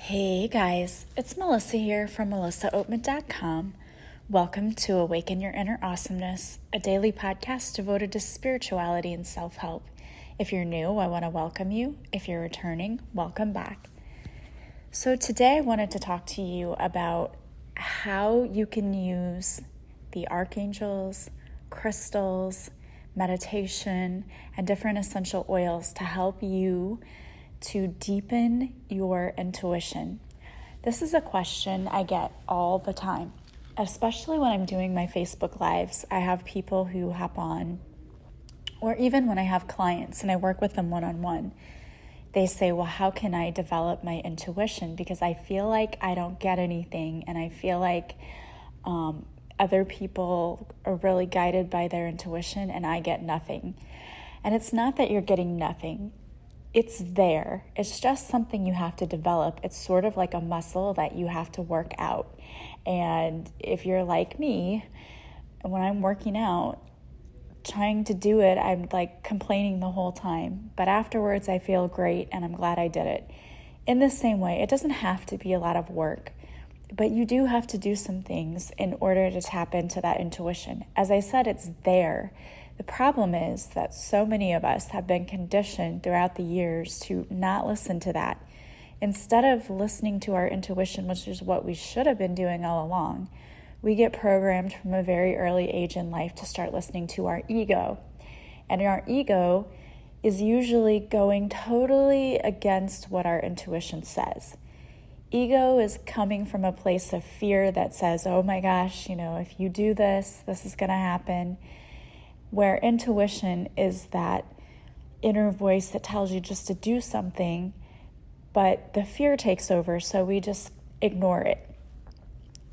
Hey guys, it's Melissa here from melissaoatman.com. Welcome to Awaken Your Inner Awesomeness, a daily podcast devoted to spirituality and self-help. If you're new, I want to welcome you. If you're returning, welcome back. So today I wanted to talk to you about how you can use the archangels, crystals, meditation, and different essential oils to help you to deepen your intuition. This is a question I get all the time, especially when I'm doing my Facebook Lives. I have people who hop on, or even when I have clients and I work with them one-on-one, they say, well, how can I develop my intuition? Because I feel like I don't get anything, and I feel like other people are really guided by their intuition and I get nothing. And it's not that you're getting nothing. It's there. It's just something you have to develop. It's sort of like a muscle that you have to work out. And if you're like me, when I'm working out, trying to do it, I'm like complaining the whole time. But afterwards, I feel great and I'm glad I did it. In the same way, it doesn't have to be a lot of work, but you do have to do some things in order to tap into that intuition. As I said, it's there. The problem is that so many of us have been conditioned throughout the years to not listen to that. Instead of listening to our intuition, which is what we should have been doing all along, we get programmed from a very early age in life to start listening to our ego. And our ego is usually going totally against what our intuition says. Ego is coming from a place of fear that says, oh my gosh, if you do this, this is going to happen. Where intuition is that inner voice that tells you just to do something, but the fear takes over, so we just ignore it.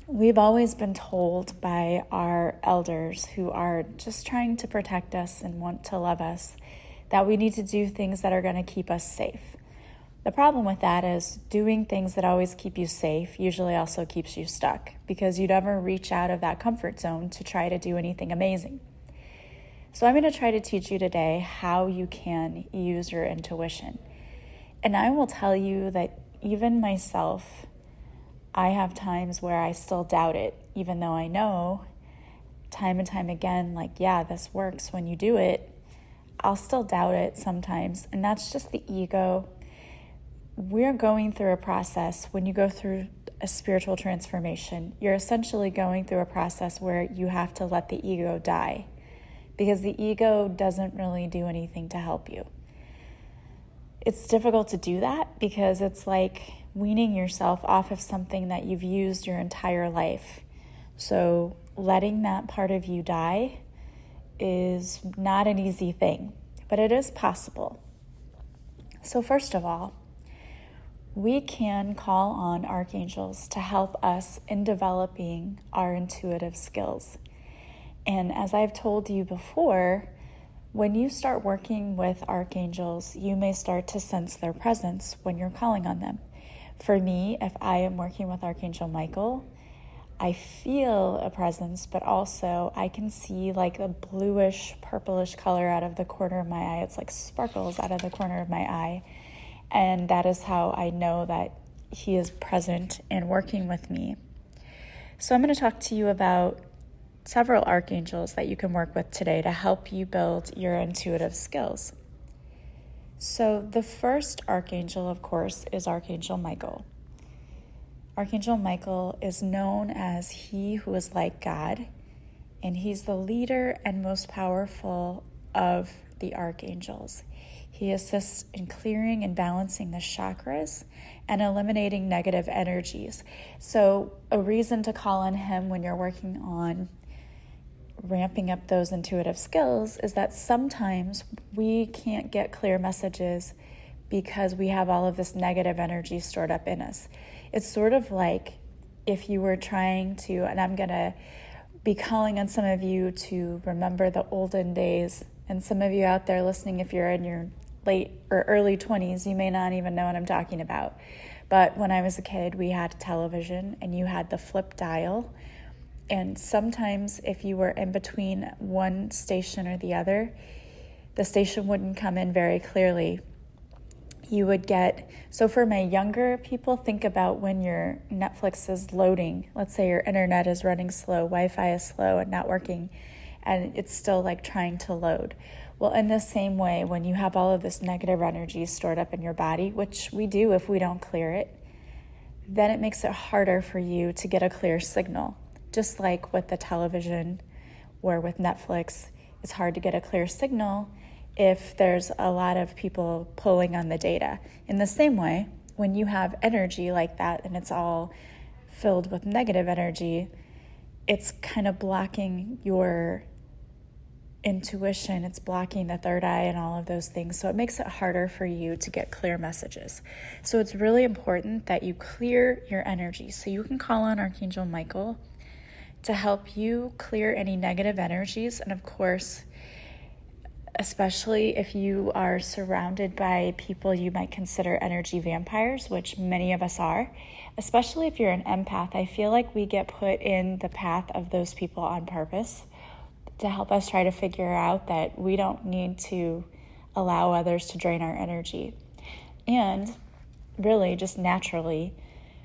We've always been told by our elders who are just trying to protect us and want to love us that we need to do things that are going to keep us safe. The problem with that is doing things that always keep you safe usually also keeps you stuck because you never reach out of that comfort zone to try to do anything amazing. So I'm going to try to teach you today how you can use your intuition. And I will tell you that even myself, I have times where I still doubt it, even though I know time and time again, this works when you do it. I'll still doubt it sometimes. And that's just the ego. We're going through a process. When you go through a spiritual transformation, you're essentially going through a process where you have to let the ego die. Because the ego doesn't really do anything to help you. It's difficult to do that because it's like weaning yourself off of something that you've used your entire life. So letting that part of you die is not an easy thing, but it is possible. So first of all, we can call on archangels to help us in developing our intuitive skills. And as I've told you before, when you start working with archangels, you may start to sense their presence when you're calling on them. For me, if I am working with Archangel Michael, I feel a presence, but also I can see like a bluish, purplish color out of the corner of my eye. It's like sparkles out of the corner of my eye. And that is how I know that he is present and working with me. So I'm going to talk to you about several archangels that you can work with today to help you build your intuitive skills. So the first archangel, of course, is Archangel Michael. Archangel Michael is known as he who is like God, and he's the leader and most powerful of the archangels. He assists in clearing and balancing the chakras and eliminating negative energies. So a reason to call on him when you're working on ramping up those intuitive skills is that sometimes we can't get clear messages because we have all of this negative energy stored up in us. It's sort of like if you were trying to, and I'm going to be calling on some of you to remember the olden days, and some of you out there listening, if you're in your late or early 20s, you may not even know what I'm talking about. But when I was a kid, we had television and you had the flip dial. And sometimes if you were in between one station or the other, the station wouldn't come in very clearly. you would get, so for my younger people, think about when your Netflix is loading. Let's say your internet is running slow, Wi-Fi is slow and not working, and it's still like trying to load. Well, in the same way, when you have all of this negative energy stored up in your body, which we do if we don't clear it, then it makes it harder for you to get a clear signal. Just like with the television or with Netflix, it's hard to get a clear signal if there's a lot of people pulling on the data. In the same way, when you have energy like that and it's all filled with negative energy, it's kind of blocking your intuition, it's blocking the third eye and all of those things. So it makes it harder for you to get clear messages. So it's really important that you clear your energy. So you can call on Archangel Michael to help you clear any negative energies. And of course, especially if you are surrounded by people you might consider energy vampires, which many of us are, especially if you're an empath, I feel like we get put in the path of those people on purpose to help us try to figure out that we don't need to allow others to drain our energy. And really, just naturally,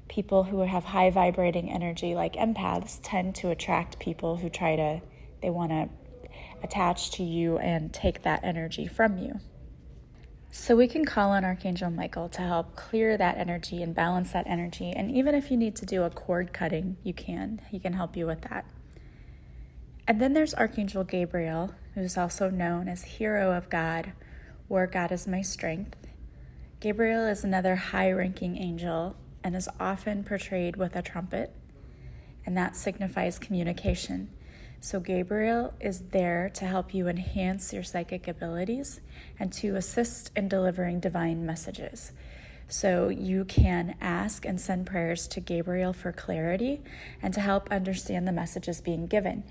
people who have high vibrating energy like empaths tend to attract people who they want to attach to you and take that energy from you. So we can call on Archangel Michael to help clear that energy and balance that energy. And even if you need to do a cord cutting, he can help you with that. And then there's Archangel Gabriel, who's also known as Hero of God, or God is my strength. Gabriel is another high-ranking angel and is often portrayed with a trumpet, and that signifies communication. So Gabriel is there to help you enhance your psychic abilities and to assist in delivering divine messages. So you can ask and send prayers to Gabriel for clarity and to help understand the messages being given.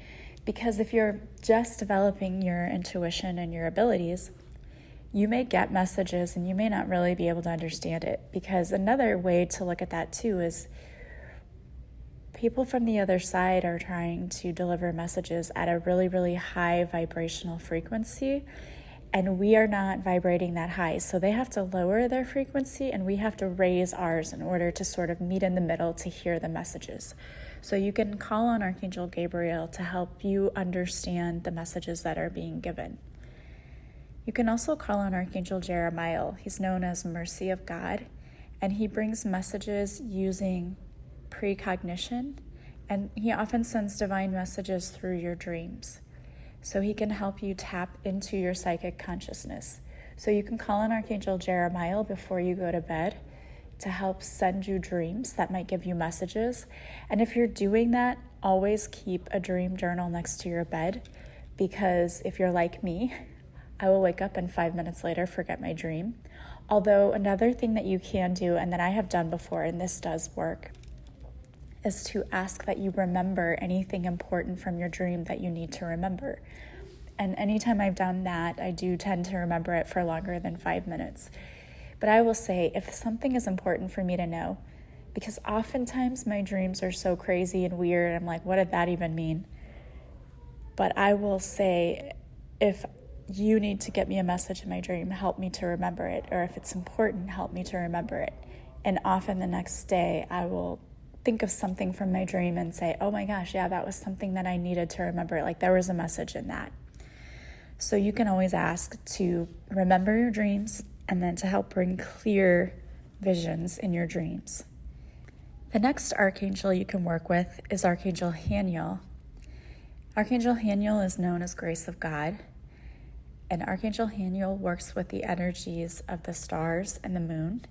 Because if you're just developing your intuition and your abilities, you may get messages and you may not really be able to understand it. Because another way to look at that too is people from the other side are trying to deliver messages at a really, really high vibrational frequency, and we are not vibrating that high. So they have to lower their frequency and we have to raise ours in order to sort of meet in the middle to hear the messages. So you can call on Archangel Gabriel to help you understand the messages that are being given. You can also call on Archangel Jeremiah. He's known as Mercy of God, and he brings messages using precognition, and he often sends divine messages through your dreams. So he can help you tap into your psychic consciousness. So you can call on Archangel Jeremiah before you go to bed to help send you dreams that might give you messages. And if you're doing that, always keep a dream journal next to your bed, because if you're like me, I will wake up and 5 minutes later forget my dream. Although another thing that you can do, and that I have done before, and this does work, is to ask that you remember anything important from your dream that you need to remember. And anytime I've done that, I do tend to remember it for longer than 5 minutes. But I will say, if something is important for me to know, because oftentimes my dreams are so crazy and weird, I'm like, what did that even mean? But I will say, if you need to get me a message in my dream, help me to remember it. Or if it's important, help me to remember it. And often the next day, I will think of something from my dream and say, oh my gosh, yeah, that was something that I needed to remember. Like there was a message in that. So you can always ask to remember your dreams and then to help bring clear visions in your dreams. The next archangel you can work with is Archangel Haniel. Archangel Haniel is known as Grace of God, and Archangel Haniel works with the energies of the stars and the moon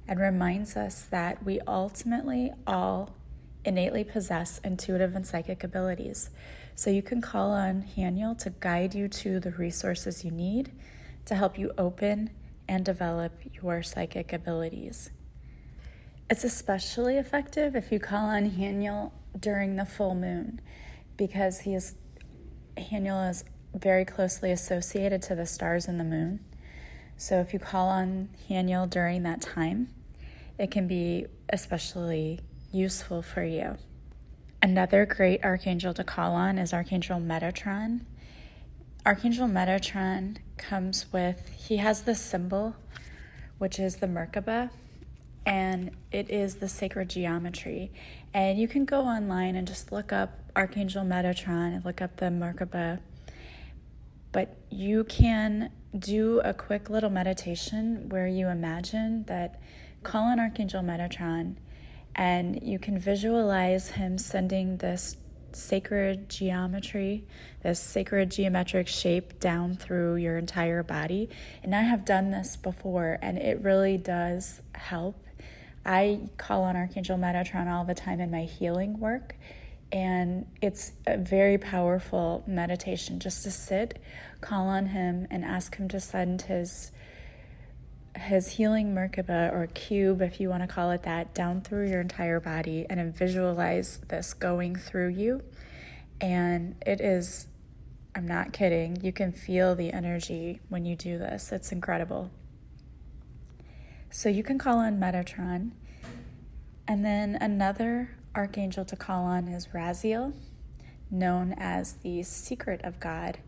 and reminds us that we ultimately all innately possess intuitive and psychic abilities. So you can call on Haniel to guide you to the resources you need to help you open and develop your psychic abilities. It's especially effective if you call on Haniel during the full moon, because Haniel is very closely associated to the stars and the moon. So if you call on Haniel during that time, it can be especially useful for you. Another great archangel to call on is Archangel Metatron. Archangel Metatron he has this symbol which is the Merkaba, and it is the sacred geometry. And you can go online and just look up Archangel Metatron and look up the Merkaba. But you can do a quick little meditation where you imagine that, call on Archangel Metatron, and you can visualize him sending this sacred geometry, this sacred geometric shape down through your entire body. And I have done this before, and it really does help. I call on Archangel Metatron all the time in my healing work, and it's a very powerful meditation just to sit, call on him, and ask him to send his healing Merkaba, or cube, if you want to call it that, down through your entire body, and then visualize this going through you. And it is, I'm not kidding, you can feel the energy when you do this. It's incredible. So you can call on Metatron. And then another archangel to call on is Raziel, known as the secret of God.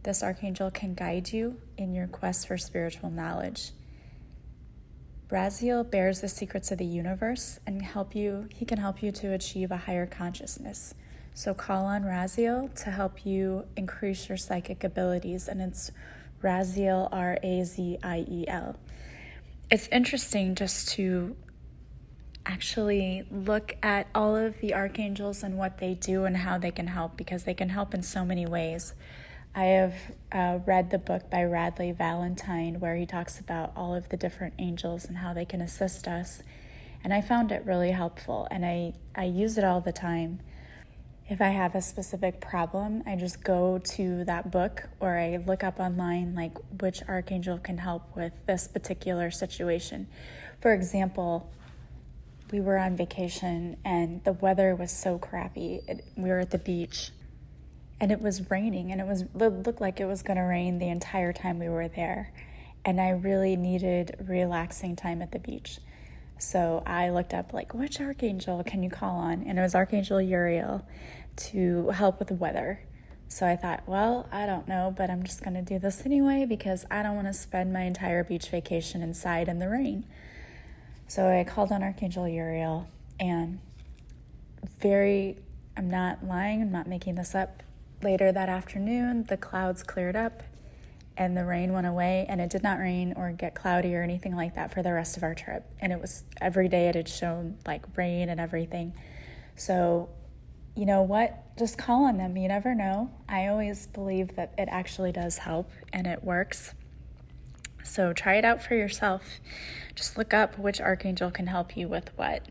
This archangel can guide you in your quest for spiritual knowledge. Raziel bears the secrets of the universe and he can help you to achieve a higher consciousness. So call on Raziel to help you increase your psychic abilities, and it's Raziel, Raziel. It's interesting just to actually look at all of the archangels and what they do and how they can help, because they can help in so many ways. I have read the book by Radley Valentine where he talks about all of the different angels and how they can assist us. And I found it really helpful, and I use it all the time. If I have a specific problem, I just go to that book, or I look up online like which archangel can help with this particular situation. For example, we were on vacation and the weather was so crappy. We were at the beach and it was raining, and it looked like it was going to rain the entire time we were there. And I really needed relaxing time at the beach. So I looked up like, which archangel can you call on? And it was Archangel Uriel to help with the weather. So I thought, well, I don't know, but I'm just going to do this anyway because I don't want to spend my entire beach vacation inside in the rain. So I called on Archangel Uriel, and I'm not lying, I'm not making this up. Later that afternoon, the clouds cleared up and the rain went away, and it did not rain or get cloudy or anything like that for the rest of our trip. And it was every day it had shown like rain and everything. So you know what? Just call on them. You never know. I always believe that it actually does help and it works. So try it out for yourself. Just look up which archangel can help you with what.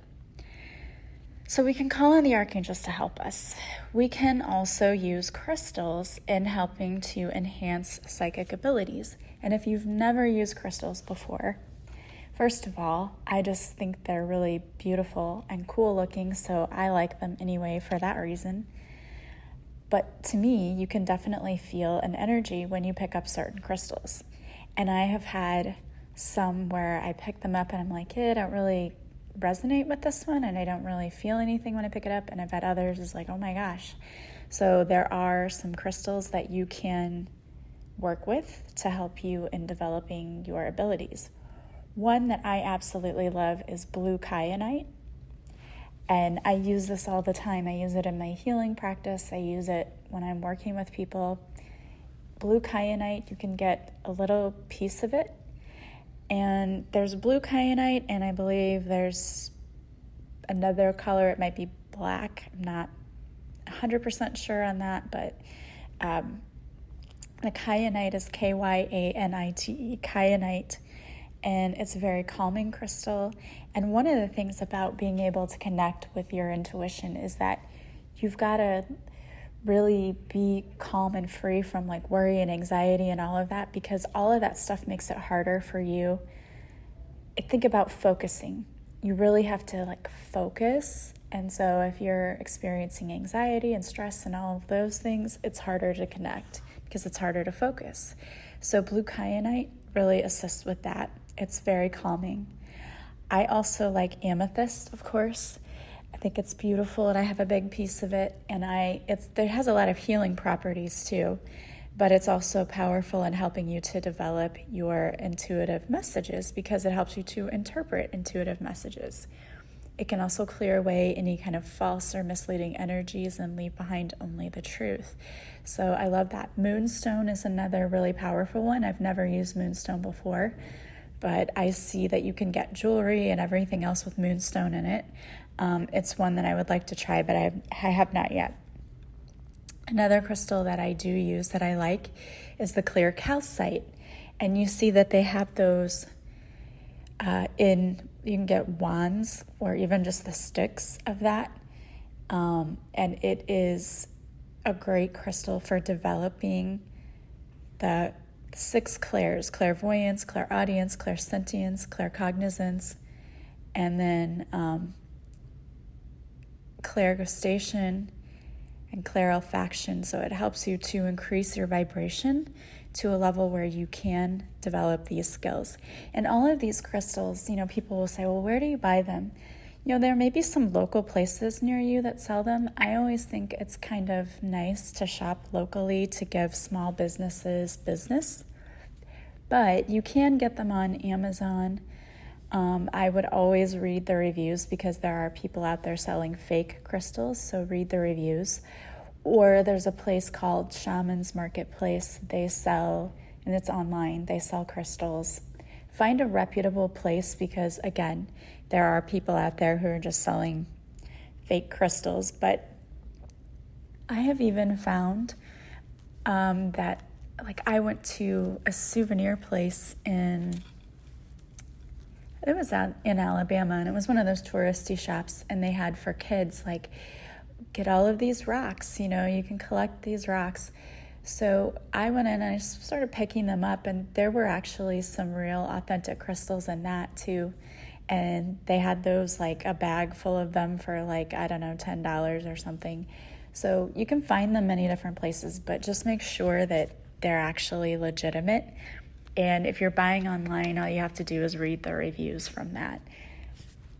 So we can call on the archangels to help us. We can also use crystals in helping to enhance psychic abilities. And if you've never used crystals before, first of all, I just think they're really beautiful and cool looking, so I like them anyway for that reason. But to me, you can definitely feel an energy when you pick up certain crystals. And I have had some where I pick them up and I'm like, I don't really resonate with this one, and I don't really feel anything when I pick it up. And I've had others is like, oh my gosh. So there are some crystals that you can work with to help you in developing your abilities. One that I absolutely love is blue kyanite, and I use this all the time. I use it in my healing practice. I use it when I'm working with people. Blue kyanite, you can get a little piece of it, and there's blue kyanite, and I believe there's another color. It might be black. I'm not 100% sure on that, but the kyanite is Kyanite, kyanite. And it's a very calming crystal. And one of the things about being able to connect with your intuition is that you've got to really be calm and free from like worry and anxiety and all of that, because all of that stuff makes it harder for you. Think about focusing. You really have to like focus. And so if you're experiencing anxiety and stress and all of those things, it's harder to connect because it's harder to focus. So blue kyanite really assists with that. It's very calming. I also like amethyst, of course. I think it's beautiful, and I have a big piece of it, and it has a lot of healing properties too. but it's also powerful in helping you to develop your intuitive messages because it helps you to interpret intuitive messages. It can also clear away any kind of false or misleading energies and leave behind only the truth. So I love that. Moonstone is another really powerful one. I've never used moonstone before, but I see that you can get jewelry and everything else with moonstone in it. It's one that I would like to try, but I have not yet. Another crystal that I do use that I like is the clear calcite. And you see that they have those you can get wands or even just the sticks of that. And it is a great crystal for developing the 6 clairs: clairvoyance, clairaudience, clairsentience, claircognizance, and then clairgustation and clairolfaction. So it helps you to increase your vibration to a level where you can develop these skills. And all of these crystals, people will say, well, where do you buy them? There may be some local places near you that sell them. I always think it's kind of nice to shop locally to give small businesses business. But you can get them on Amazon. I would always read the reviews because there are people out there selling fake crystals, so read the reviews. Or there's a place called Shaman's Marketplace. They sell, and it's online, they sell crystals. Find a reputable place because, again, there are people out there who are just selling fake crystals. But I have even found that, I went to a souvenir place in Alabama, and it was one of those touristy shops, and they had for kids, get all of these rocks, you can collect these rocks. So I went in and I started picking them up, and there were actually some real authentic crystals in that too. And they had those, a bag full of them for $10 or something. So you can find them many different places, but just make sure that they're actually legitimate. And if you're buying online, all you have to do is read the reviews from that,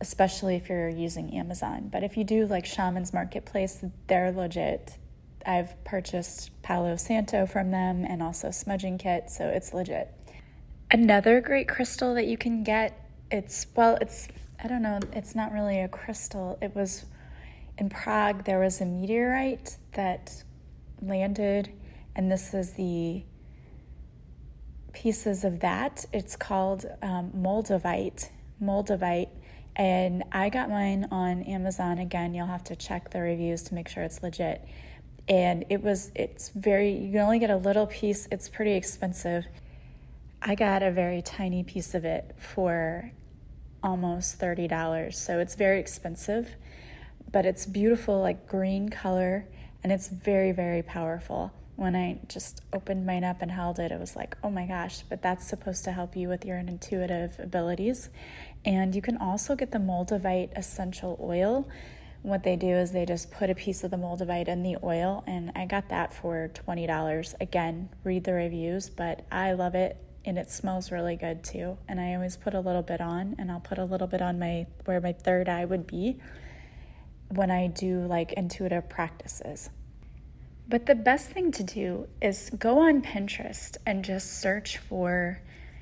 especially if you're using Amazon. But if you do Shaman's Marketplace, they're legit. I've purchased Palo Santo from them and also smudging kit, so it's legit. Another great crystal that you can get, it's not really a crystal. It was in Prague, there was a meteorite that landed, and this is the pieces of that. It's called moldavite, and I got mine on Amazon. Again, you'll have to check the reviews to make sure it's legit. And you can only get a little piece. It's pretty expensive. I got a very tiny piece of it for almost $30, so it's very expensive, but it's beautiful, green color, and it's very, very powerful. When I just opened mine up and held it, it was oh my gosh, but that's supposed to help you with your intuitive abilities. And you can also get the moldavite essential oil. What they do is they just put a piece of the moldavite in the oil, and I got that for $20. Again, read the reviews, but I love it, and it smells really good too. And I always put a little bit on, and I'll put a little bit on where my third eye would be when I do intuitive practices. But the best thing to do is go on Pinterest and just search for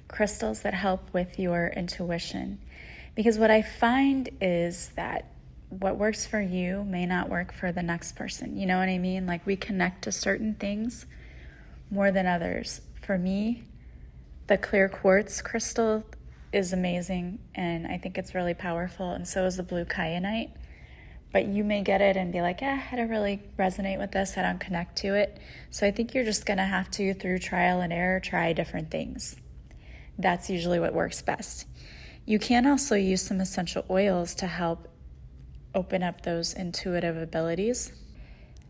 crystals that help with your intuition. Because what I find is that what works for you may not work for the next person. You know what I mean? We connect to certain things more than others. For me, the clear quartz crystal is amazing, and I think it's really powerful, and so is the blue kyanite. But you may get it and be I don't really resonate with this, I don't connect to it. So I think you're just going to have to, through trial and error, try different things. That's usually what works best. You can also use some essential oils to help open up those intuitive abilities.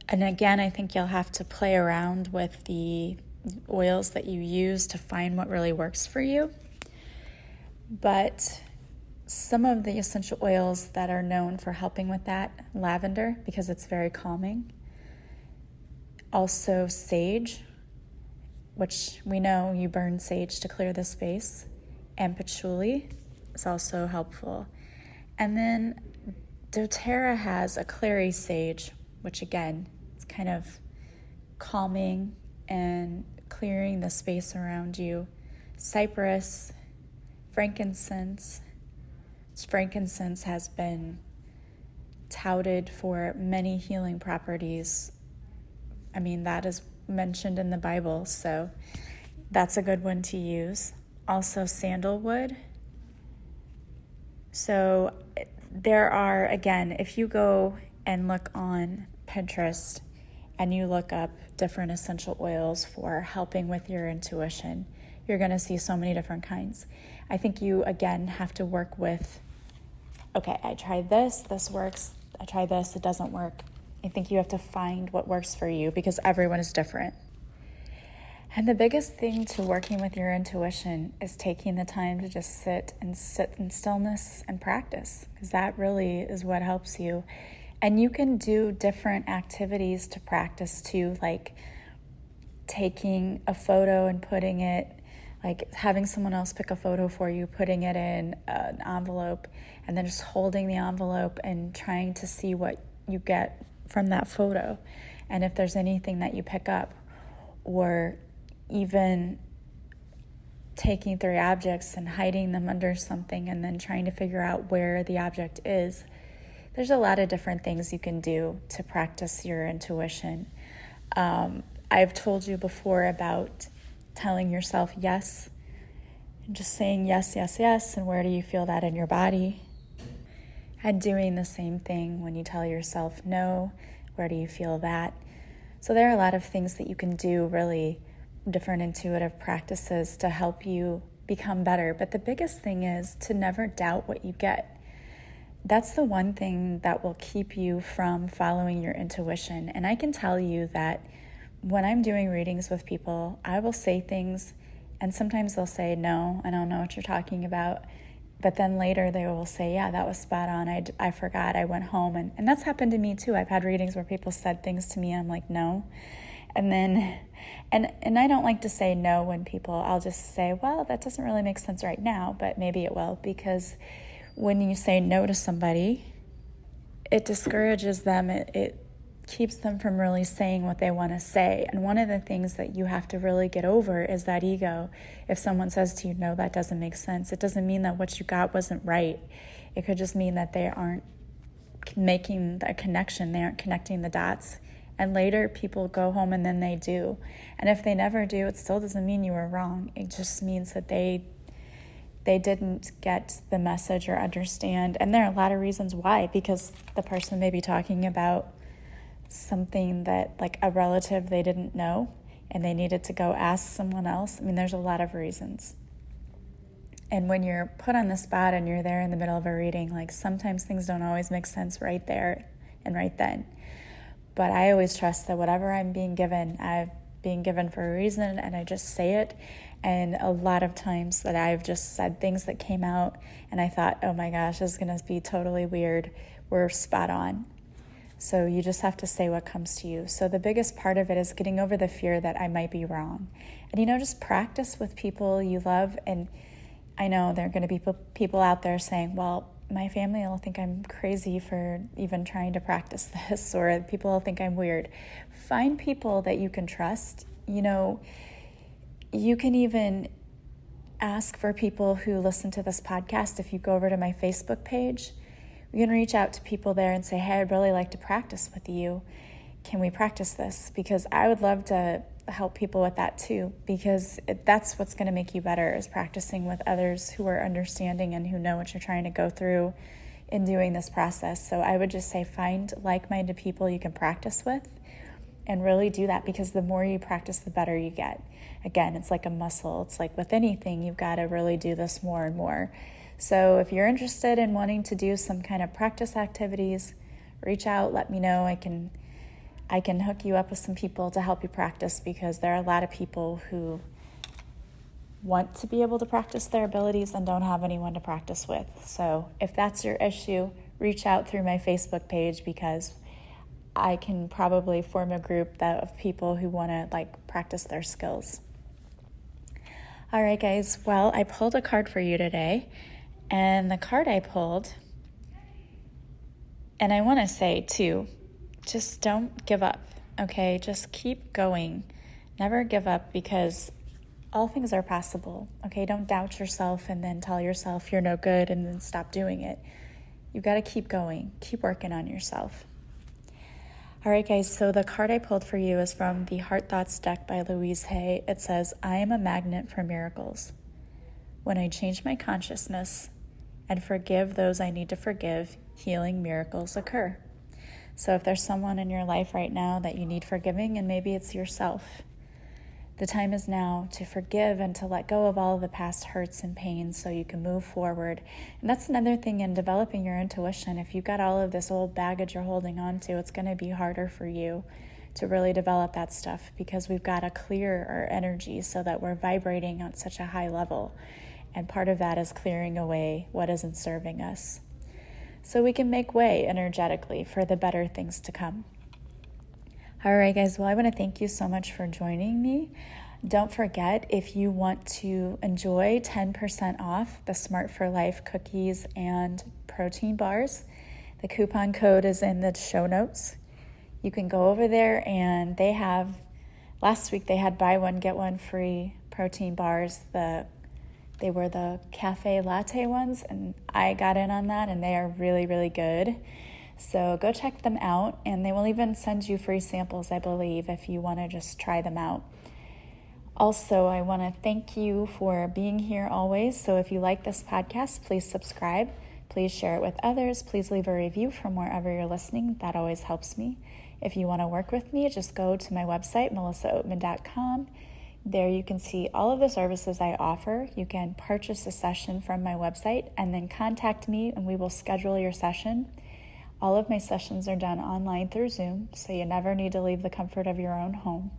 And again, I think you'll have to play around with the oils that you use to find what really works for you. But some of the essential oils that are known for helping with that, lavender, because it's very calming. Also sage, which we know you burn sage to clear the space. And patchouli is also helpful. And then doTERRA has a clary sage, which again, it's kind of calming and clearing the space around you. Cypress, frankincense. Frankincense has been touted for many healing properties. I mean, that is mentioned in the Bible, so that's a good one to use. Also, sandalwood. So there are, again, if you go and look on Pinterest and you look up different essential oils for helping with your intuition, you're going to see so many different kinds. I think you, again, have to work with, okay, I tried this works. I tried this, it doesn't work. I think you have to find what works for you because everyone is different. And the biggest thing to working with your intuition is taking the time to just sit in stillness and practice, because that really is what helps you. And you can do different activities to practice too, like taking a photo and putting it, like having someone else pick a photo for you, putting it in an envelope, and then just holding the envelope and trying to see what you get from that photo. And if there's anything that you pick up, or even taking 3 objects and hiding them under something and then trying to figure out where the object is. There's a lot of different things you can do to practice your intuition. I've told you before about telling yourself yes, and just saying yes, yes, yes, and where do you feel that in your body? And doing the same thing when you tell yourself no, where do you feel that? So there are a lot of things that you can do, really different intuitive practices to help you become better. But the biggest thing is to never doubt what you get. That's the one thing that will keep you from following your intuition. And I can tell you that when I'm doing readings with people, I will say things, and sometimes they'll say, no, I don't know what you're talking about. But then later they will say, yeah, that was spot on. I forgot. I went home. And that's happened to me too. I've had readings where people said things to me and I'm like, no. And then, and I don't like to say no when people, I'll just say, well, that doesn't really make sense right now, but maybe it will. Because when you say no to somebody, it discourages them. It keeps them from really saying what they want to say. And one of the things that you have to really get over is that ego. If someone says to you, no, that doesn't make sense, it doesn't mean that what you got wasn't right. It could just mean that they aren't making a connection. They aren't connecting the dots. And later people go home and then they do. And if they never do, it still doesn't mean you were wrong. It just means that they didn't get the message or understand. And there are a lot of reasons why, because the person may be talking about something that, like a relative they didn't know, and they needed to go ask someone else. I mean, there's a lot of reasons. And when you're put on the spot and you're there in the middle of a reading, like sometimes things don't always make sense right there and right then. But I always trust that whatever I'm being given, I've been given for a reason, and I just say it. And a lot of times that I've just said things that came out and I thought, oh my gosh, this is going to be totally weird, were spot on. So you just have to say what comes to you. So the biggest part of it is getting over the fear that I might be wrong. And, just practice with people you love. And I know there are going to be people out there saying, well, my family will think I'm crazy for even trying to practice this, or people will think I'm weird. Find people that you can trust. You can even ask for people who listen to this podcast. If you go over to my Facebook page, you can reach out to people there and say, hey, I'd really like to practice with you. Can we practice this? Because I would love to help people with that too, because that's what's going to make you better, is practicing with others who are understanding and who know what you're trying to go through in doing this process. So I would just say find like-minded people you can practice with and really do that, because the more you practice, the better you get. Again, it's like a muscle. It's like with anything, you've got to really do this more and more. So if you're interested in wanting to do some kind of practice activities, reach out, let me know. I can hook you up with some people to help you practice, because there are a lot of people who want to be able to practice their abilities and don't have anyone to practice with. So if that's your issue, reach out through my Facebook page, because I can probably form a group of people who want to practice their skills. All right, guys. Well, I pulled a card for you today, and the card I pulled, and I want to say too, just don't give up, okay? Just keep going. Never give up, because all things are possible. Okay, don't doubt yourself and then tell yourself you're no good and then stop doing it. You've got to keep going, keep working on yourself. All right, guys, so the card I pulled for you is from the Heart Thoughts deck by Louise Hay. It says, I am a magnet for miracles. When I change my consciousness and forgive those I need to forgive, healing miracles occur. So if there's someone in your life right now that you need forgiving, and maybe it's yourself, the time is now to forgive and to let go of all of the past hurts and pains so you can move forward. And that's another thing in developing your intuition. If you've got all of this old baggage you're holding on to, it's going to be harder for you to really develop that stuff, because we've got to clear our energy so that we're vibrating on such a high level. And part of that is clearing away what isn't serving us, so we can make way energetically for the better things to come. All right, guys, well, I want to thank you so much for joining me. Don't forget, if you want to enjoy 10% off the Smart for Life cookies and protein bars, the coupon code is in the show notes. You can go over there, and last week they had buy one, get one free protein bars. They were the cafe latte ones, and I got in on that, and they are really, really good. So go check them out, and they will even send you free samples, I believe, if you want to just try them out. Also, I want to thank you for being here always. So if you like this podcast, please subscribe. Please share it with others. Please leave a review from wherever you're listening. That always helps me. If you want to work with me, just go to my website, melissaoatman.com. There you can see all of the services I offer. You can purchase a session from my website and then contact me, and we will schedule your session. All of my sessions are done online through Zoom, so you never need to leave the comfort of your own home.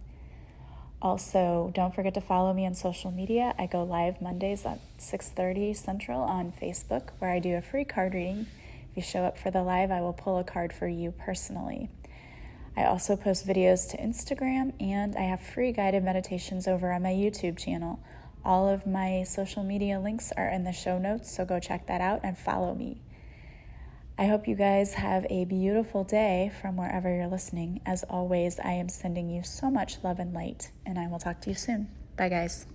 Also, don't forget to follow me on social media. I go live Mondays at 6:30 Central on Facebook, where I do a free card reading. If you show up for the live, I will pull a card for you personally. I also post videos to Instagram, and I have free guided meditations over on my YouTube channel. All of my social media links are in the show notes, so go check that out and follow me. I hope you guys have a beautiful day from wherever you're listening. As always, I am sending you so much love and light, and I will talk to you soon. Bye, guys.